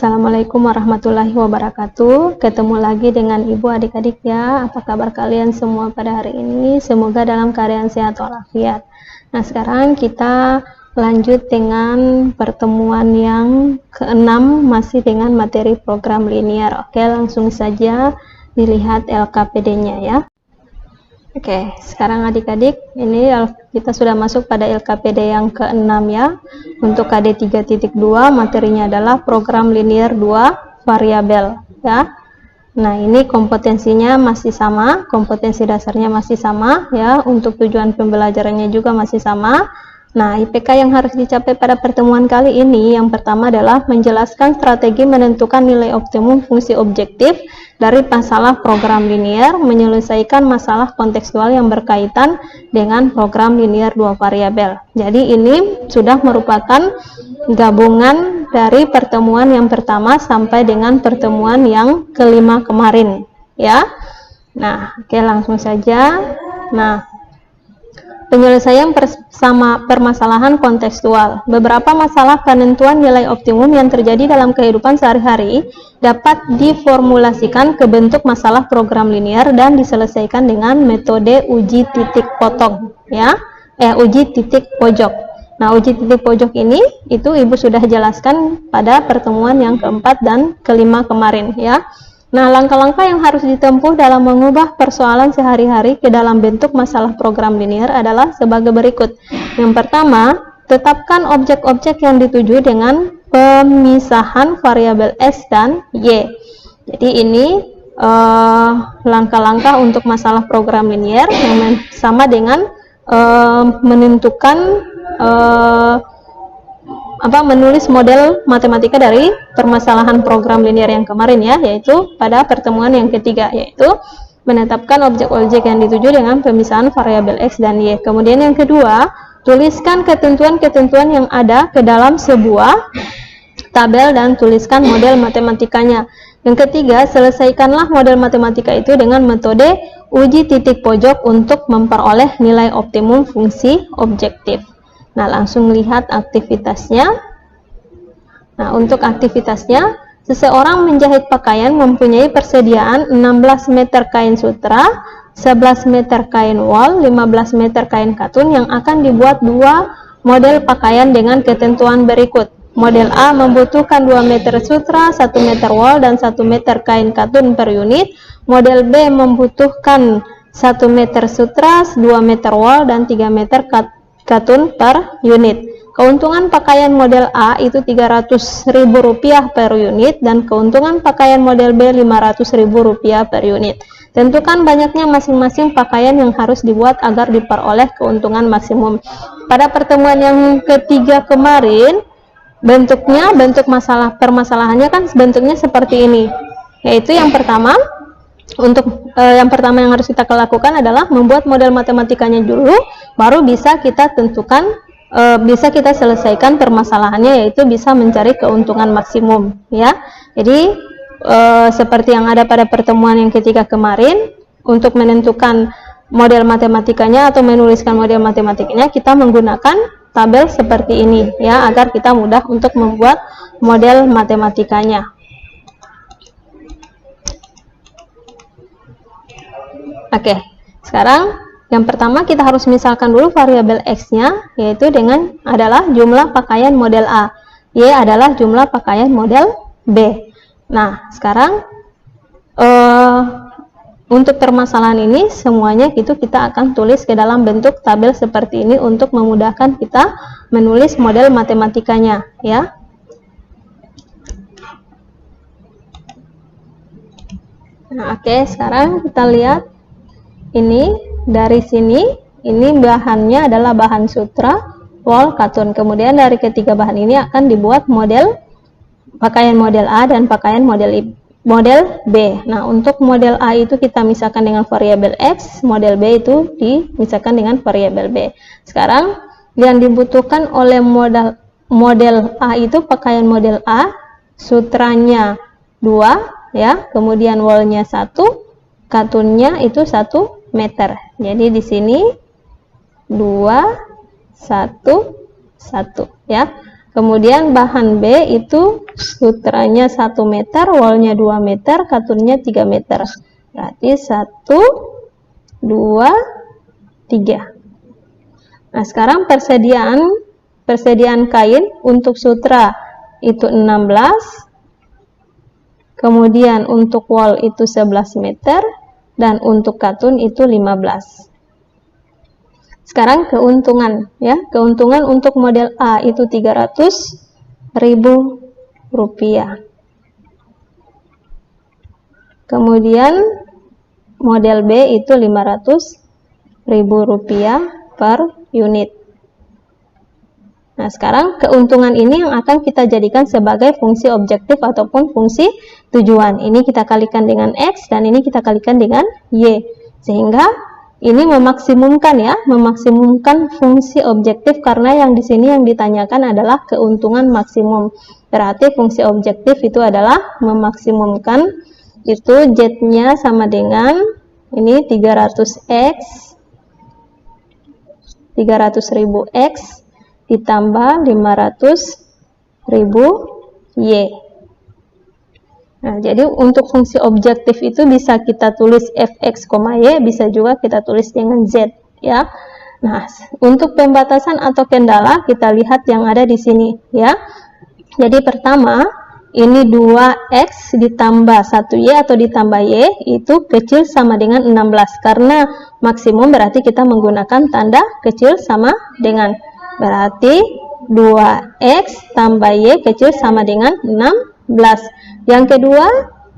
Assalamualaikum warahmatullahi wabarakatuh. Ketemu lagi dengan ibu adik-adik ya. Apa kabar kalian semua pada hari ini? Semoga dalam keadaan sehat walafiat. Nah, sekarang kita lanjut dengan pertemuan yang ke-6 masih dengan materi program linear. Oke, langsung saja dilihat LKPD-nya ya. Oke, sekarang adik-adik, ini kita sudah masuk pada LKPD yang ke-6 ya. Untuk KD 3.2 materinya adalah program linear 2 variabel ya. Nah, ini kompetensinya masih sama, kompetensi dasarnya masih sama ya. Untuk tujuan pembelajarannya juga masih sama. Nah, IPK yang harus dicapai pada pertemuan kali ini yang pertama adalah menjelaskan strategi menentukan nilai optimum fungsi objektif dari masalah program linear, menyelesaikan masalah kontekstual yang berkaitan dengan program linear 2 variabel. Jadi ini sudah merupakan gabungan dari pertemuan yang pertama sampai dengan pertemuan yang ke-5 kemarin ya. Nah, oke, langsung saja. Nah, penyelesaian permasalahan kontekstual. Beberapa masalah penentuan nilai optimum yang terjadi dalam kehidupan sehari-hari dapat diformulasikan ke bentuk masalah program linear dan diselesaikan dengan metode uji titik potong ya. Uji titik pojok. Nah, uji titik pojok ini itu Ibu sudah jelaskan pada pertemuan yang keempat dan kelima kemarin ya. Nah, langkah-langkah yang harus ditempuh dalam mengubah persoalan sehari-hari ke dalam bentuk masalah program linear adalah sebagai berikut. Yang pertama, tetapkan objek-objek yang dituju dengan pemisahan variabel S dan Y. Jadi ini langkah-langkah untuk masalah program linear yang sama dengan menentukan menulis model matematika dari permasalahan program linear yang kemarin ya, yaitu pada pertemuan yang ketiga, yaitu menetapkan objek-objek yang dituju dengan pemisahan variabel X dan Y. Kemudian yang kedua, tuliskan ketentuan-ketentuan yang ada ke dalam sebuah tabel dan tuliskan model matematikanya. Yang ketiga, selesaikanlah model matematika itu dengan metode uji titik pojok untuk memperoleh nilai optimum fungsi objektif. Nah, langsung lihat aktivitasnya. Nah, untuk aktivitasnya, seseorang menjahit pakaian mempunyai persediaan 16 meter kain sutra, 11 meter kain wol, 15 meter kain katun yang akan dibuat 2 model pakaian dengan ketentuan berikut. Model A membutuhkan 2 meter sutra, 1 meter wol, dan 1 meter kain katun per unit. Model B membutuhkan 1 meter sutra, 2 meter wol, dan 3 meter katun per unit. Keuntungan pakaian model A itu Rp300.000 per unit dan keuntungan pakaian model B Rp500.000 per unit. Tentukan banyaknya masing-masing pakaian yang harus dibuat agar diperoleh keuntungan maksimum. Pada pertemuan yang ketiga kemarin, bentuk permasalahannya kan bentuknya seperti ini. Yaitu yang pertama, yang pertama yang harus kita lakukan adalah membuat model matematikanya dulu, baru bisa kita tentukan, bisa kita selesaikan permasalahannya, yaitu bisa mencari keuntungan maksimum ya. Jadi seperti yang ada pada pertemuan yang ketiga kemarin, untuk menentukan model matematikanya atau menuliskan model matematikanya, kita menggunakan tabel seperti ini ya, agar kita mudah untuk membuat model matematikanya. Oke, sekarang yang pertama kita harus misalkan dulu variabel X-nya, yaitu adalah jumlah pakaian model A, Y adalah jumlah pakaian model B. Nah, sekarang untuk permasalahan ini semuanya itu kita akan tulis ke dalam bentuk tabel seperti ini untuk memudahkan kita menulis model matematikanya ya. Nah, oke, sekarang kita lihat ini dari sini, ini bahannya adalah bahan sutra, wol, katun. Kemudian dari ketiga bahan ini akan dibuat model pakaian model A dan pakaian model B. Nah, untuk model A itu kita misalkan dengan variabel X, model B itu dimisahkan dengan variabel B. Sekarang yang dibutuhkan oleh model A itu pakaian model A, sutranya 2 ya, kemudian wolnya 1, katunnya itu 1 meter. Jadi di sini 2, 1, 1 ya. Kemudian bahan B itu sutranya 1 meter, wallnya 2 meter, katunnya 3 meter. Berarti 1, 2, 3. Nah, sekarang persediaan kain untuk sutra itu 16. Kemudian untuk wall itu 11 meter dan untuk katun itu 15. Sekarang keuntungan ya. Keuntungan untuk model A itu 300.000 rupiah. Kemudian model B itu 500.000 rupiah per unit. Nah, sekarang keuntungan ini yang akan kita jadikan sebagai fungsi objektif ataupun fungsi tujuan. Ini kita kalikan dengan X dan ini kita kalikan dengan Y. Sehingga ini memaksimumkan fungsi objektif, karena yang di sini yang ditanyakan adalah keuntungan maksimum. Berarti fungsi objektif itu adalah memaksimumkan, itu Z-nya sama dengan ini 300X 300.000 X ditambah 500.000 Y. Nah, jadi untuk fungsi objektif itu bisa kita tulis Fx, Y, bisa juga kita tulis dengan Z, ya. Nah, untuk pembatasan atau kendala kita lihat yang ada di sini, ya. Jadi pertama, ini 2X ditambah 1Y atau ditambah Y itu kecil sama dengan 16, karena maksimum berarti kita menggunakan tanda kecil sama dengan, berarti 2X tambah Y kecil sama dengan 16. Yang kedua,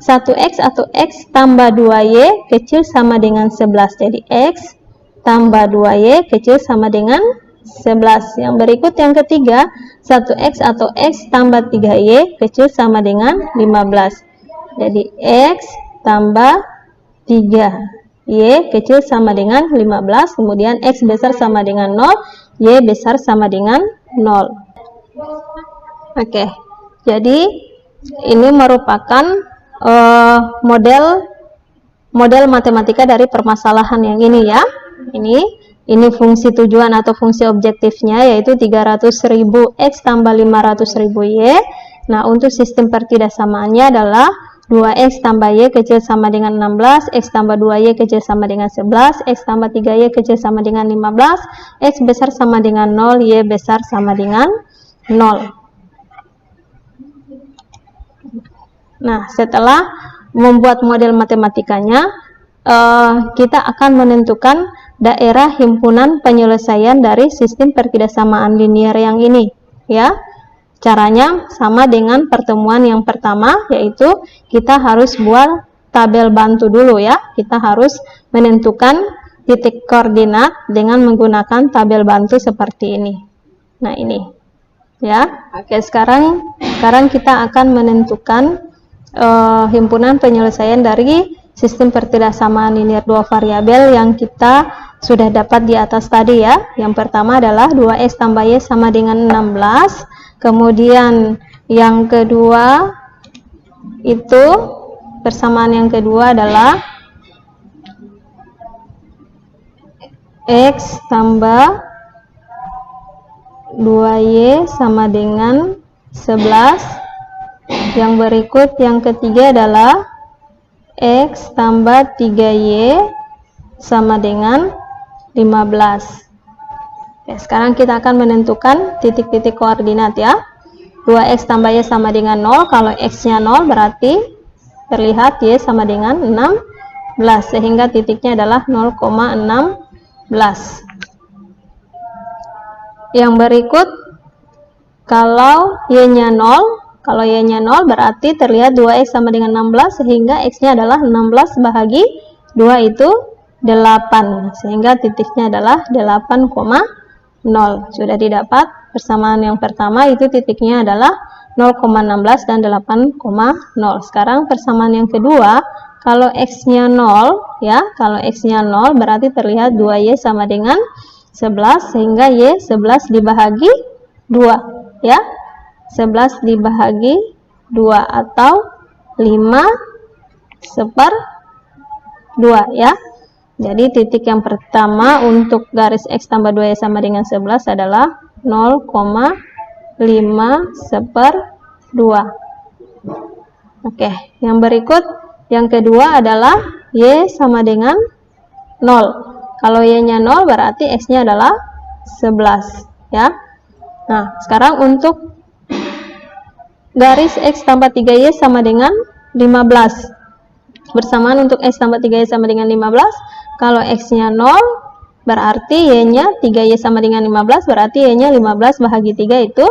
1X atau X tambah 2Y kecil sama dengan 11. Jadi X tambah 2Y kecil sama dengan 11. Yang berikut yang ketiga, 1X atau X tambah 3Y kecil sama dengan 15. Jadi X tambah 3Y kecil sama dengan 15. Kemudian X besar sama dengan 0, Y besar sama dengan 0. Oke, jadi ini merupakan model matematika dari permasalahan yang ini, ya. Ini fungsi tujuan atau fungsi objektifnya, yaitu 300.000 X tambah 500.000 Y. Nah, untuk sistem pertidaksamaannya adalah 2X tambah Y kecil sama dengan 16, X tambah 2Y kecil sama dengan 11, X tambah 3Y kecil sama dengan 15, X besar sama dengan 0, Y besar sama dengan 0. Nah, setelah membuat model matematikanya, kita akan menentukan daerah himpunan penyelesaian dari sistem pertidaksamaan linear yang ini, ya. Caranya sama dengan pertemuan yang pertama, yaitu kita harus buat tabel bantu dulu, ya. Kita harus menentukan titik koordinat dengan menggunakan tabel bantu seperti ini. Nah, ini, ya. Oke, sekarang kita akan menentukan himpunan penyelesaian dari sistem pertidaksamaan linear 2 variabel yang kita sudah dapat di atas tadi, ya. Yang pertama adalah 2X tambah Y sama dengan 16. Kemudian yang kedua itu persamaan yang kedua adalah X tambah 2Y sama dengan 11. Yang berikut yang ketiga adalah X tambah 3Y sama dengan 15. Oke, sekarang kita akan menentukan titik-titik koordinat, ya. 2X tambah Y sama dengan 0. Kalau X-nya 0 berarti terlihat Y sama dengan 16, sehingga titiknya adalah 0,16. Yang berikut, kalau Y-nya 0, berarti terlihat 2X sama dengan 16, sehingga X-nya adalah 16 bahagi 2 itu 8, sehingga titiknya adalah 8,0. Sudah didapat persamaan yang pertama, itu titiknya adalah 0,16 dan 8,0. Sekarang persamaan yang kedua, kalau X-nya 0, ya, kalau X-nya 0 berarti terlihat 2Y sama dengan 11, sehingga Y 11 dibahagi 2, ya. 11 dibahagi 2 atau 5/2, ya. Jadi titik yang pertama untuk garis X tambah 2Y sama dengan 11 adalah 0,5. 5/2. Oke, yang berikut yang kedua adalah Y sama dengan 0. Kalau Y-nya 0 berarti X-nya adalah 11 ya. Nah, sekarang untuk garis X tambah 3Y sama dengan 15. Bersamaan untuk X tambah 3Y sama dengan 15. Kalau X-nya 0 berarti Y-nya 3Y sama dengan 15, berarti Y-nya 15 bahagi 3 itu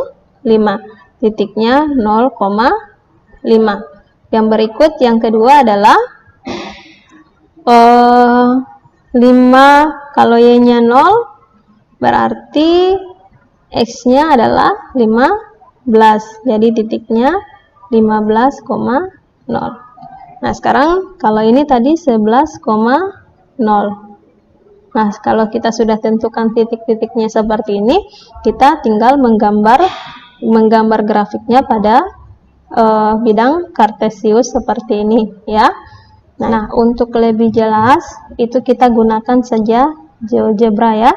5. Titiknya 0,5. Yang berikut yang kedua adalah 5. Kalau Y-nya 0 berarti X-nya adalah 15. Jadi titiknya 15,0. Nah, sekarang kalau ini tadi 11,0. Nah, kalau kita sudah tentukan titik-titiknya seperti ini, kita tinggal menggambar grafiknya pada bidang kartesius seperti ini ya. Nah, untuk lebih jelas itu kita gunakan saja GeoGebra ya.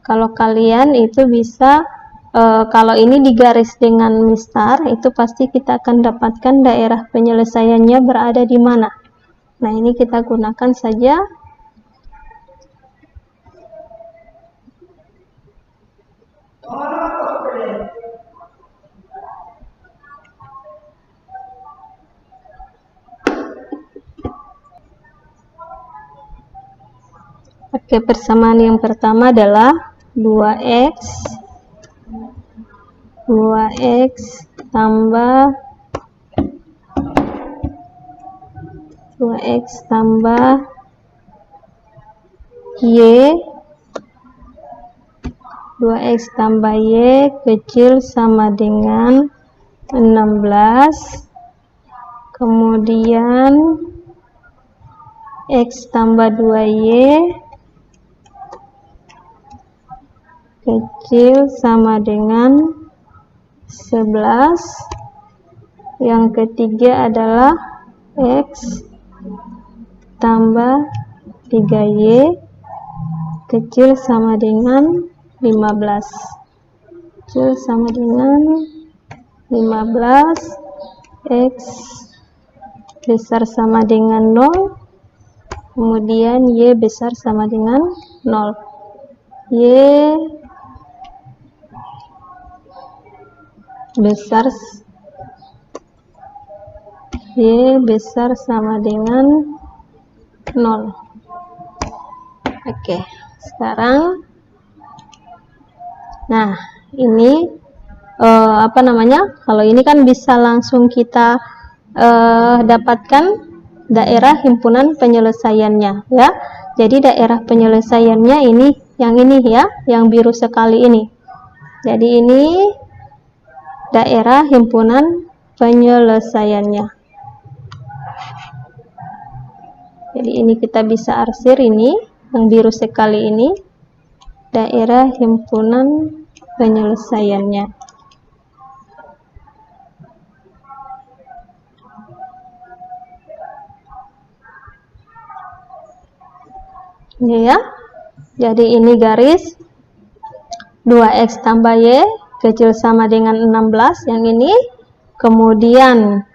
Kalau kalian itu bisa kalau ini digaris dengan mistar, itu pasti kita akan dapatkan daerah penyelesaiannya berada di mana. Nah, ini kita gunakan saja Oke, persamaan yang pertama adalah 2x tambah 2x tambah y kecil sama dengan 16, kemudian x tambah 2y kecil sama dengan 11. Yang ketiga adalah x tambah 3y kecil sama dengan 15. Kecil sama dengan 15, x besar sama dengan 0, kemudian y besar sama dengan 0. Y besar sama dengan 0. Oke, sekarang nah ini kalau ini kan bisa langsung kita dapatkan daerah himpunan penyelesaiannya ya. Jadi daerah penyelesaiannya ini yang ini ya, yang biru sekali ini. Jadi ini daerah himpunan penyelesaiannya. Jadi ini kita bisa arsir ini, yang biru sekali ini, daerah himpunan penyelesaiannya. Ini ya. Jadi ini garis 2x tambah y kecil sama dengan 16 yang ini. Kemudian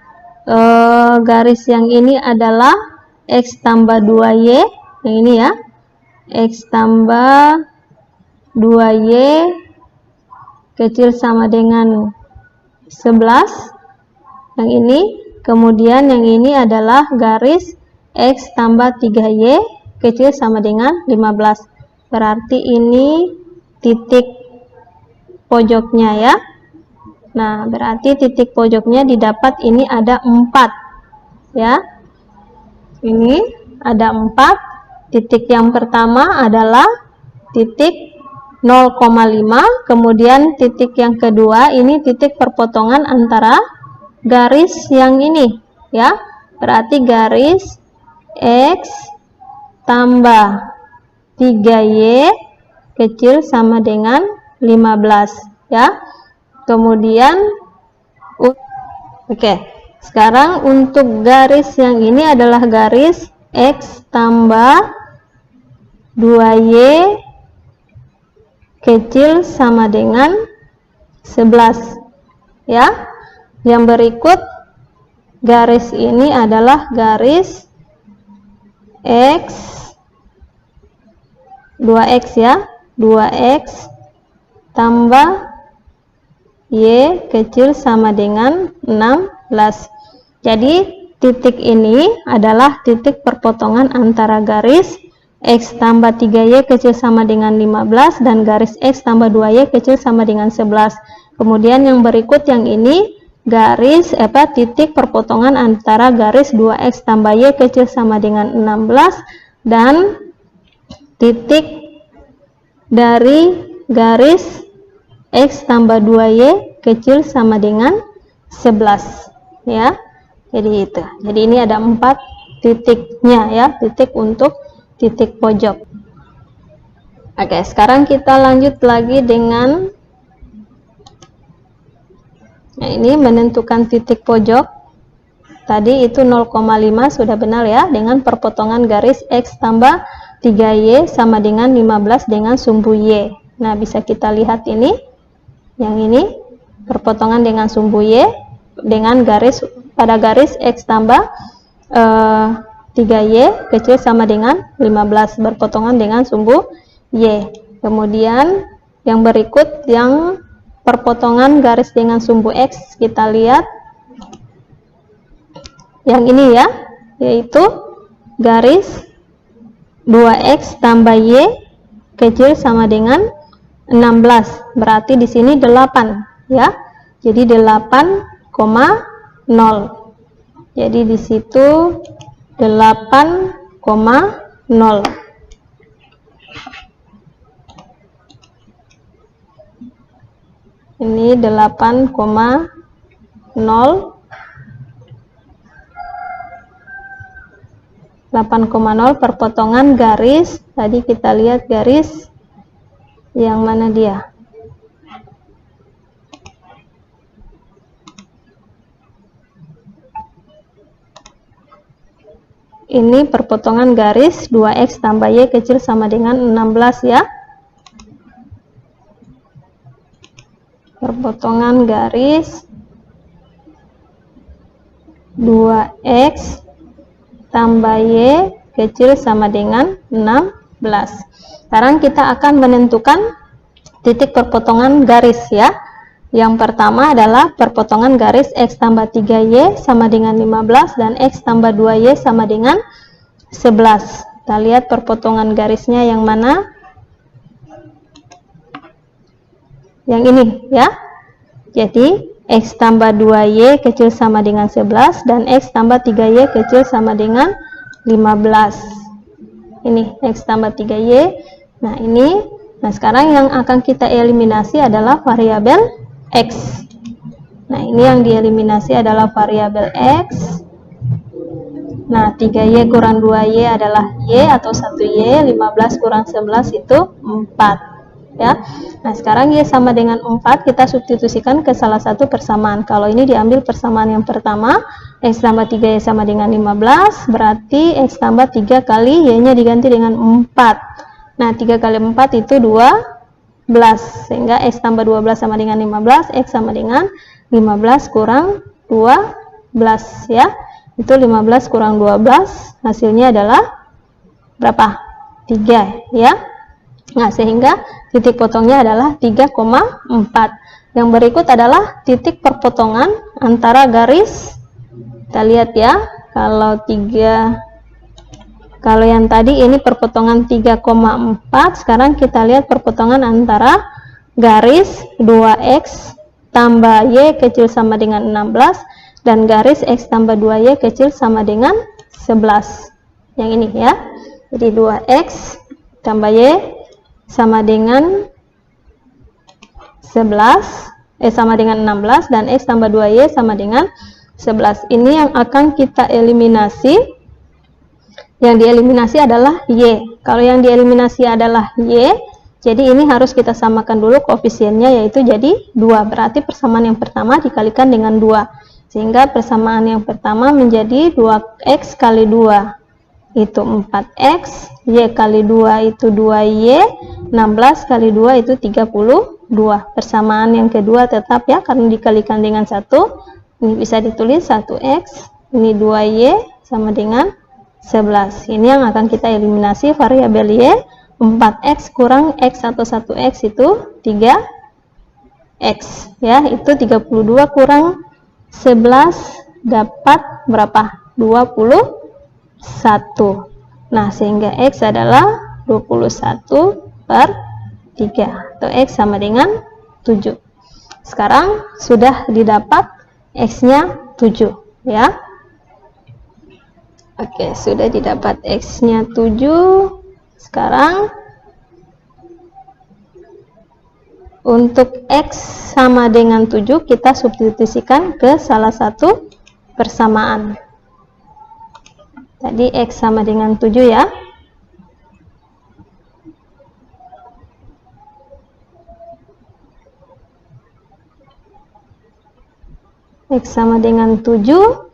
garis yang ini adalah x tambah 2y yang ini ya. X tambah 2y kecil sama dengan 11 yang ini. Kemudian yang ini adalah garis x tambah 3y kecil sama dengan 15. Berarti ini titik pojoknya ya. Nah, berarti titik pojoknya didapat ini ada 4 ya. Ini ada 4. Titik yang pertama adalah titik 0,5, kemudian titik yang kedua ini titik perpotongan antara garis yang ini ya. Berarti garis x tambah 3y kecil sama dengan 15 ya. Kemudian oke, sekarang untuk garis yang ini adalah garis x tambah 2y kecil sama dengan 11 ya. Yang berikut garis ini adalah garis X 2X ya, 2X tambah Y kecil sama dengan 16. Jadi titik ini adalah titik perpotongan antara garis X tambah 3Y kecil sama dengan 15 dan garis X tambah 2Y kecil sama dengan 11. Kemudian yang berikut yang ini garis titik perpotongan antara garis 2X tambah Y kecil sama dengan 16 dan titik dari garis X tambah 2Y kecil sama dengan 11 ya. Jadi itu. Jadi ini ada 4 titiknya ya, titik untuk titik pojok. Oke, sekarang kita lanjut lagi dengan ini menentukan titik pojok. Tadi itu 0,5 sudah benar ya, dengan perpotongan garis X tambah 3Y sama dengan 15 dengan sumbu Y. Nah, bisa kita lihat ini. Yang ini perpotongan dengan sumbu Y dengan garis pada garis X tambah 3Y kecil sama dengan 15 berpotongan dengan sumbu Y. Kemudian yang berikut yang perpotongan garis dengan sumbu X, kita lihat yang ini ya, yaitu garis 2X tambah Y kecil sama dengan 16, berarti di sini 8 ya. Jadi 8,0. Jadi di situ 8,0. Ini 8,0. 8,0 perpotongan garis, tadi kita lihat garis yang mana dia? Ini perpotongan garis 2X tambah Y kecil sama dengan 16 ya. Perpotongan garis 2X tambah Y kecil sama dengan 16. Sekarang kita akan menentukan titik perpotongan garis ya. Yang pertama adalah perpotongan garis X tambah 3Y sama dengan 15 dan X tambah 2Y sama dengan 11. Kita lihat perpotongan garisnya yang mana? Yang ini ya. Jadi X tambah 2Y kecil sama dengan 11 dan X tambah 3Y kecil sama dengan 15. Ini X tambah 3Y. Nah ini, nah sekarang yang akan kita eliminasi adalah variabel X. Nah ini yang dieliminasi adalah variabel X. Nah 3Y kurang 2Y adalah Y atau 1Y, 15 kurang 11 itu 4 ya. Nah sekarang Y sama dengan 4, kita substitusikan ke salah satu persamaan. Kalau ini diambil persamaan yang pertama, X tambah 3Y sama dengan 15, berarti X tambah 3 kali Y nya diganti dengan 4. Nah 3 kali 4 itu 12, sehingga X tambah 12 sama dengan 15, X sama dengan 15 kurang 12 ya. Itu 15 kurang 12, hasilnya adalah berapa? 3 ya. Nah sehingga titik potongnya adalah 3,4. Yang berikut adalah titik perpotongan antara garis, kita lihat ya, kalau yang tadi ini perpotongan 3,4, sekarang kita lihat perpotongan antara garis 2X tambah Y kecil sama dengan 16 dan garis X tambah 2Y kecil sama dengan 11. Yang ini ya. Jadi 2X tambah Y sama dengan 11, sama dengan 16 dan X tambah 2Y sama dengan 11. Ini yang akan kita eliminasi. Yang dieliminasi adalah Y. Kalau yang dieliminasi adalah Y, jadi ini harus kita samakan dulu koefisiennya, yaitu jadi 2. Berarti persamaan yang pertama dikalikan dengan 2. Sehingga persamaan yang pertama menjadi 2X kali 2. itu 4X, Y kali 2 itu 2Y, 16 kali 2 itu 32. Persamaan yang kedua tetap ya, karena dikalikan dengan 1. Ini bisa ditulis 1X, ini 2Y sama dengan 11. Ini yang akan kita eliminasi variabel Y. 4X kurang X atau 1X itu 3X ya, itu 32 kurang 11 dapat berapa? 21. Nah, sehingga X adalah 21/3 atau X sama dengan 7. Sekarang sudah didapat X-nya 7 ya. Oke, sudah didapat X-nya 7. Sekarang untuk X sama dengan 7 kita substitusikan ke salah satu persamaan. Tadi X sama dengan 7 ya. X sama dengan 7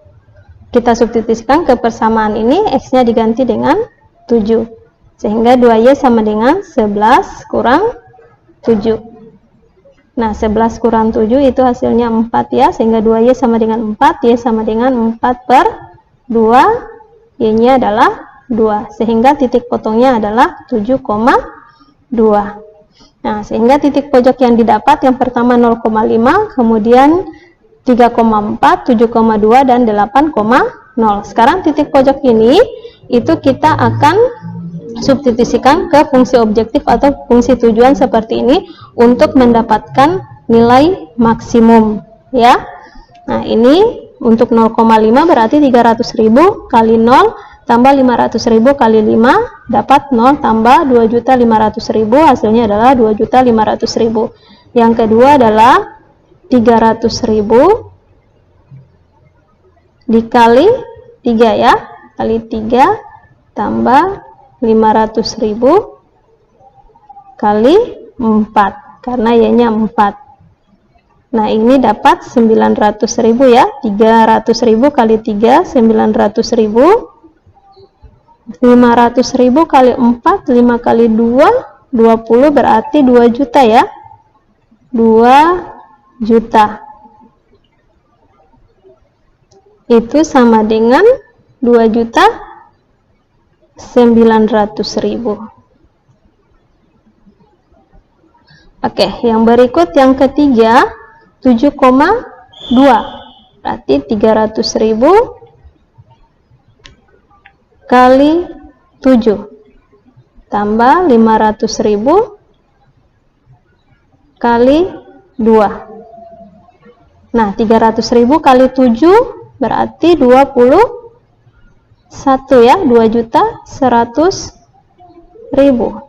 kita substitusikan ke persamaan ini, X-nya diganti dengan 7. Sehingga 2Y sama dengan 11 kurang 7. Nah, 11 kurang 7 itu hasilnya 4 ya. Sehingga 2Y sama dengan 4, Y sama dengan 4/2. Y-nya adalah 2. Sehingga titik potongnya adalah 7,2. Nah, sehingga titik pojok yang didapat yang pertama 0,5, kemudian 3,4, 7,2, dan 8,0. Sekarang titik pojok ini itu kita akan substitusikan ke fungsi objektif atau fungsi tujuan seperti ini untuk mendapatkan nilai maksimum ya. Nah, ini untuk 0,5 berarti 300.000 kali 0 tambah 500.000 kali 5 dapat 0 tambah 2.500.000, hasilnya adalah 2.500.000. Yang kedua adalah 300.000 dikali 3 ya, kali 3 tambah 500.000 kali 4 karena Y-nya 4. Nah, ini dapat 900.000 ya. 300.000 kali 3 900.000. 500.000 kali 4 5 kali 2 20 berarti 2 juta ya. 2 juta itu sama dengan 2.900.000. Oke, yang berikut yang ketiga 7,2 berarti 300.000 kali 7 tambah 500.000 kali 2. Nah, 300.000 kali 7 berarti 21 ya, 2.100.000.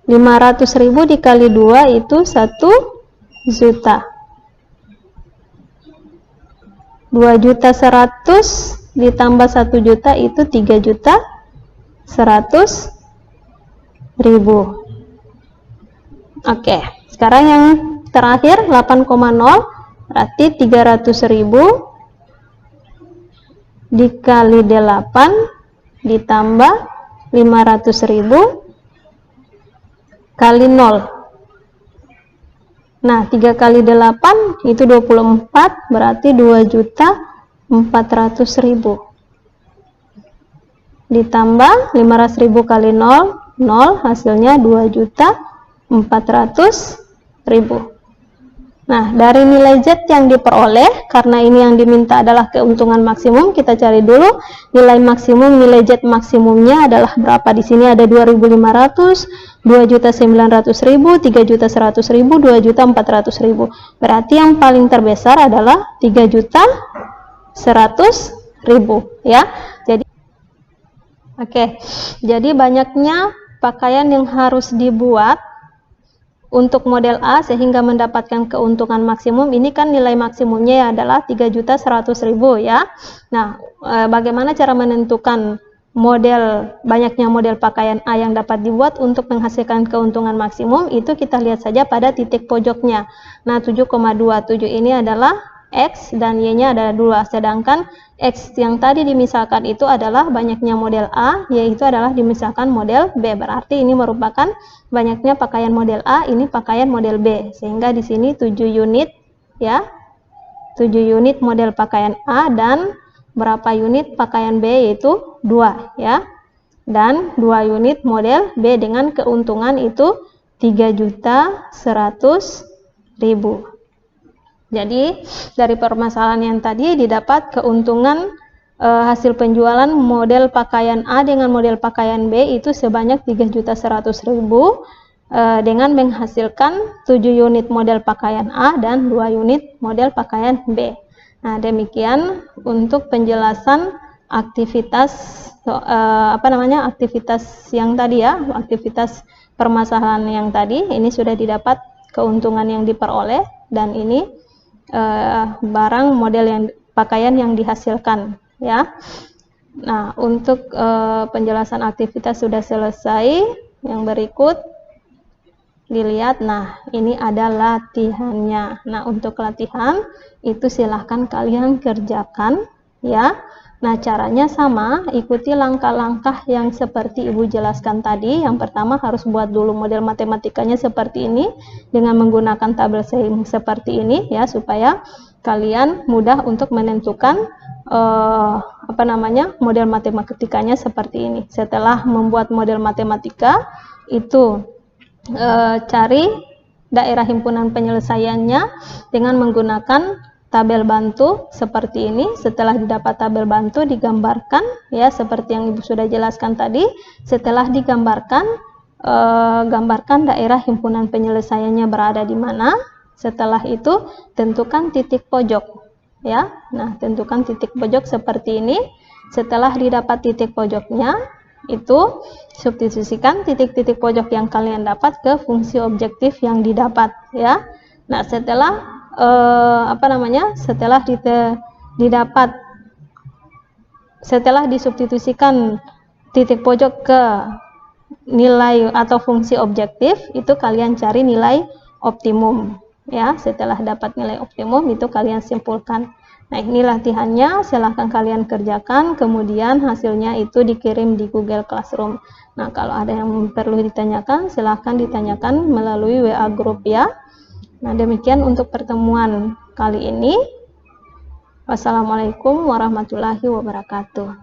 500.000 dikali 2 itu 1 juta. 2.100.000 ditambah 1 juta itu 3.100.000. Oke, sekarang yang terakhir 8,0 berarti 300.000 dikali 8 ditambah 500.000 kali 0. Nah, 3 kali 8 itu 24 berarti 2.400.000 ditambah 500.000 kali 0 hasilnya 2.400.000. Nah, dari nilai Z yang diperoleh, karena ini yang diminta adalah keuntungan maksimum, kita cari dulu nilai maksimum. Nilai Z maksimumnya adalah berapa? Di sini ada 2.500, 2.900.000, 3.100.000, 2.400.000. Berarti yang paling terbesar adalah 3.100.000 ya. Jadi banyaknya pakaian yang harus dibuat untuk model A sehingga mendapatkan keuntungan maksimum. Ini kan nilai maksimumnya adalah 3.100.000 ya. Nah, bagaimana cara menentukan banyaknya model pakaian A yang dapat dibuat untuk menghasilkan keuntungan maksimum? Itu kita lihat saja pada titik pojoknya. Nah, 7,27 ini adalah X dan Y-nya ada 2, sedangkan X yang tadi dimisalkan itu adalah banyaknya model A, Y itu adalah dimisalkan model B. Berarti ini merupakan banyaknya pakaian model A, ini pakaian model B. Sehingga di sini 7 unit ya. 7 unit model pakaian A dan berapa unit pakaian B, yaitu 2 ya. Dan 2 unit model B dengan keuntungan itu 3.100.000. Jadi dari permasalahan yang tadi didapat keuntungan hasil penjualan model pakaian A dengan model pakaian B itu sebanyak 3.100.000 dengan menghasilkan 7 unit model pakaian A dan 2 unit model pakaian B. Nah, demikian untuk penjelasan aktivitas aktivitas yang tadi ya, aktivitas permasalahan yang tadi. Ini sudah didapat keuntungan yang diperoleh dan ini barang model yang pakaian yang dihasilkan ya. Nah, untuk penjelasan aktivitas sudah selesai. Yang berikut dilihat, nah ini ada latihannya. Nah, untuk latihan itu silahkan kalian kerjakan ya. Nah, caranya sama, ikuti langkah-langkah yang seperti Ibu jelaskan tadi. Yang pertama harus buat dulu model matematikanya seperti ini dengan menggunakan tabel seimbang seperti ini ya, supaya kalian mudah untuk menentukan model matematikanya seperti ini. Setelah membuat model matematika itu cari daerah himpunan penyelesaiannya dengan menggunakan tabel bantu seperti ini. Setelah didapat tabel bantu digambarkan ya, seperti yang Ibu sudah jelaskan tadi. Setelah digambarkan, gambarkan daerah himpunan penyelesaiannya berada di mana. Setelah itu tentukan titik pojok ya. Nah, tentukan titik pojok seperti ini. Setelah didapat titik pojoknya, itu substitusikan titik-titik pojok yang kalian dapat ke fungsi objektif yang didapat ya. Nah, setelah setelah disubstitusikan titik pojok ke nilai atau fungsi objektif, itu kalian cari nilai optimum ya. Setelah dapat nilai optimum itu kalian simpulkan. Nah, ini latihannya, silahkan kalian kerjakan, kemudian hasilnya itu dikirim di Google Classroom. Nah, kalau ada yang perlu ditanyakan, silahkan ditanyakan melalui WA group ya. Nah, demikian untuk pertemuan kali ini. Wassalamualaikum warahmatullahi wabarakatuh.